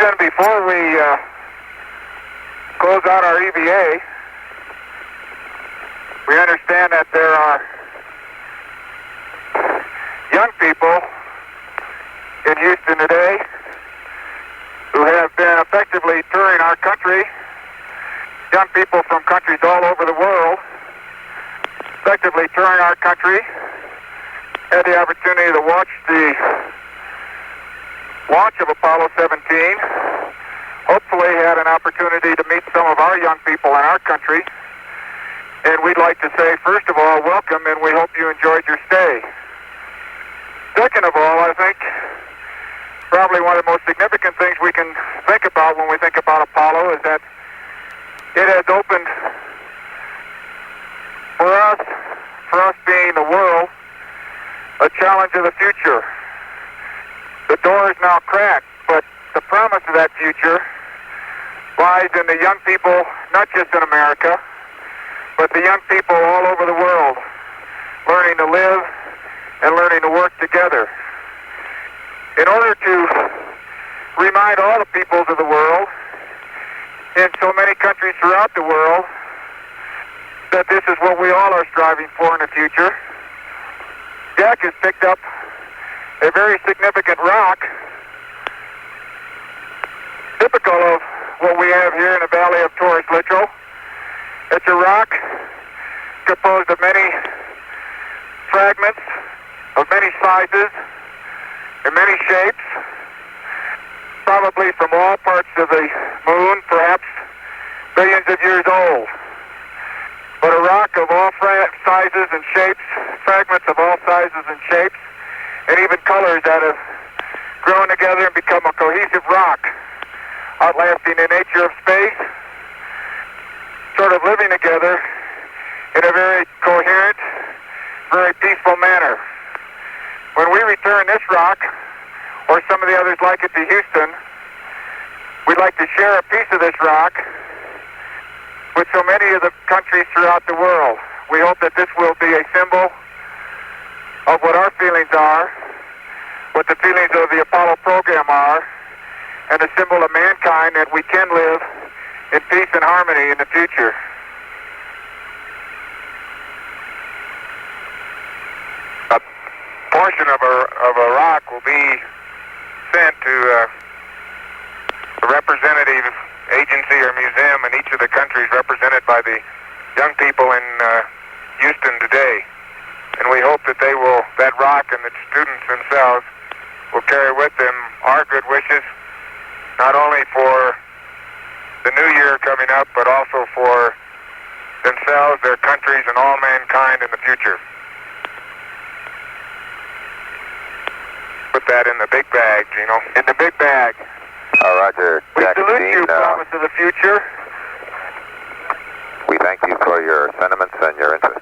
Houston, before we close out our EVA, we understand that there are young people in Houston today who have been effectively touring our country, young people from countries all over the world, effectively touring our country, had the opportunity to watch the launch of Apollo 17, hopefully had an opportunity to meet some of our young people in our country, and we'd like to say, first of all, welcome, and we hope you enjoyed your stay. Second of all, I think probably one of the most significant things we can think about when we think about Apollo is that it has opened for us being the world, a challenge of the future. The door is now cracked, but the promise of that future lies in the young people, not just in America, but the young people all over the world, learning to live and learning to work together. In order to remind all the peoples of the world, in so many countries throughout the world, that this is what we all are striving for in the future, Jack has picked up a very significant rock, typical of what we have here in the valley of Taurus-Littrow. It's a rock composed of many fragments, of many sizes, and many shapes, probably from all parts of the moon, perhaps billions of years old. But a rock of all sizes and shapes, fragments of all sizes and shapes, and even colors that have grown together and become a cohesive rock, outlasting the nature of space, sort of living together in a very coherent, very peaceful manner. When we return this rock, or some of the others like it, to Houston, we'd like to share a piece of this rock with so many of the countries throughout the world. We hope that this will be a symbol of what our feelings are, what the feelings of the Apollo program are, and a symbol of mankind that we can live in peace and harmony in the future. A portion of a rock will be sent to a representative agency or museum in each of the countries represented by the young people in Houston today. And we hope that that rock and the students themselves will carry with them our good wishes, not only for the new year coming up, but also for themselves, their countries, and all mankind in the future. Put that in the big bag, Gino. In the big bag. Roger. We Jack salute and you, Gene, promise of the future. we thank you for your sentiments and your interest.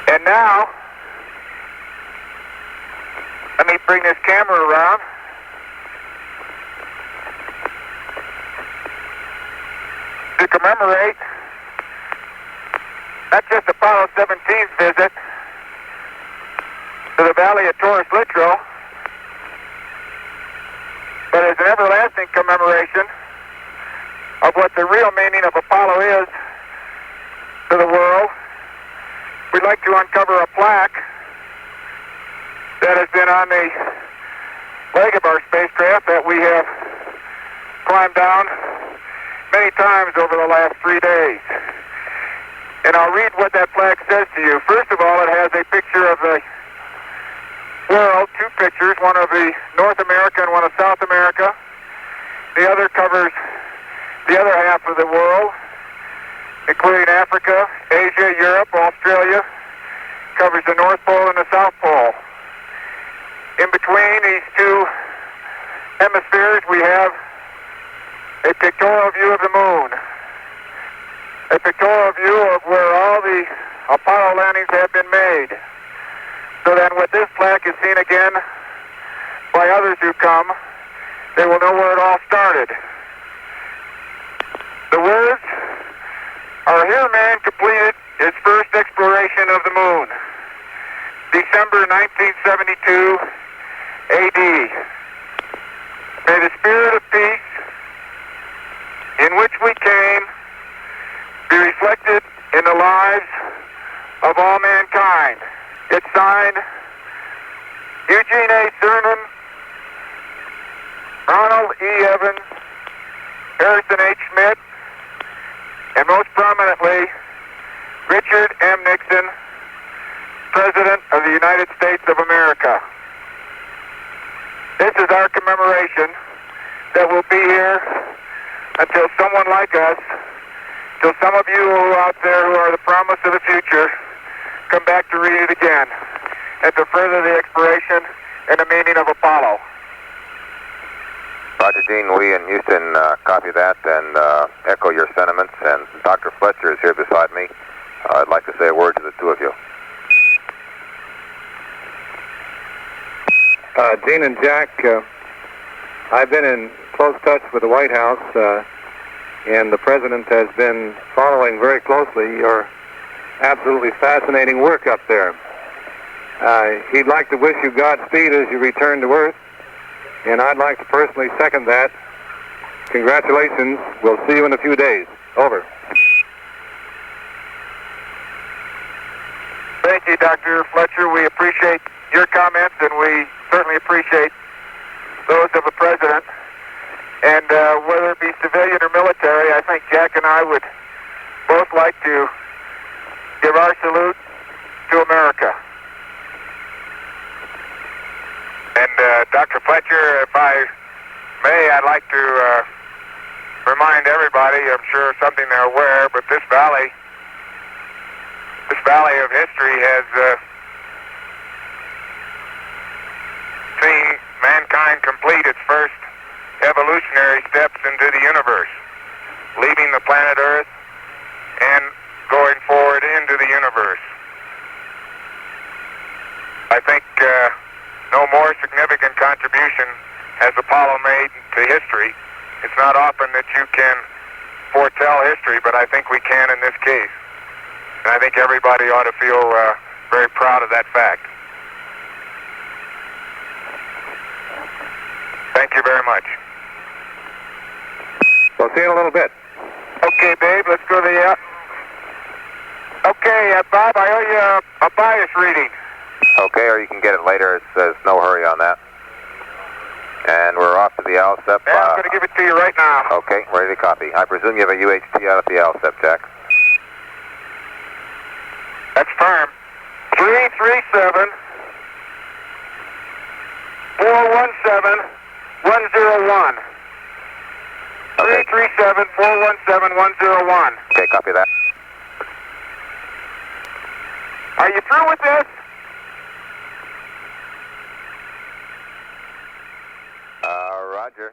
And now, let me bring this camera around. To commemorate not just Apollo 17's visit to the valley of Taurus-Littrow, but as an everlasting commemoration of what the real meaning of Apollo is to the world, we'd like to uncover a plaque that has been on the leg of our spacecraft that we have climbed down many times over the last 3 days. And I'll read what that plaque says to you. First of all, it has a picture of the world, two pictures, one of the North America and one of South America. The other covers the other half of the world, including Africa, Asia, Europe, Australia, covers the North Pole and the South Pole. In between these two hemispheres, we have a pictorial view of the moon, a pictorial view of where all the Apollo landings have been made, so that when this plaque is seen again by others who come, they will know where it all started. The words are, "Here man completed his first exploration of the moon. December 1972 AD. May the spirit of peace in which we came be reflected in the lives of all mankind. It's signed Eugene A. Cernan, Ronald E. Evans, Harrison H. Schmitt, and most prominently, Richard M. Nixon, President of the United States of America. This is our commemoration that will be here until someone like us, till some of you who are out there who are the promise of the future, come back to read it again and to further the expiration and the meaning of Apollo. Roger, Gene, we in Houston copy that and echo your sentiments. And Dr. Fletcher is here beside me. I'd like to say a word to the two of you. Gene and Jack, I've been in close touch with the White House, and the President has been following very closely your absolutely fascinating work up there. He'd like to wish you Godspeed as you return to Earth, and I'd like to personally second that. Congratulations. We'll see you in a few days. Over. Thank you, Dr. Fletcher. We appreciate your comments, and we certainly appreciate those of the President. And whether it be civilian or military, I think Jack and I would both like to give our salute to America. And Dr. Fletcher, if I may, I'd like to remind everybody, I'm sure something they're aware, but this valley of history has seen mankind complete its first evolutionary steps into the universe, leaving the planet Earth and going forward into the universe. I think no more significant contribution has Apollo made to history. It's not often that you can foretell history, but I think we can in this case. And I think everybody ought to feel very proud of that fact. Thank you very much. We'll see you in a little bit. Okay, babe, let's go to the... Okay, Bob, I owe you a bias reading. Okay, or you can get it later. There's no hurry on that. And we're off to the ALSEP. Yeah, I'm going to give it to you right now. Okay, ready to copy. I presume you have a UHT out at the ALSEP, Jack. That's firm. 337 417 101. 337 417 101. Okay, copy that. Are you through with this? Roger.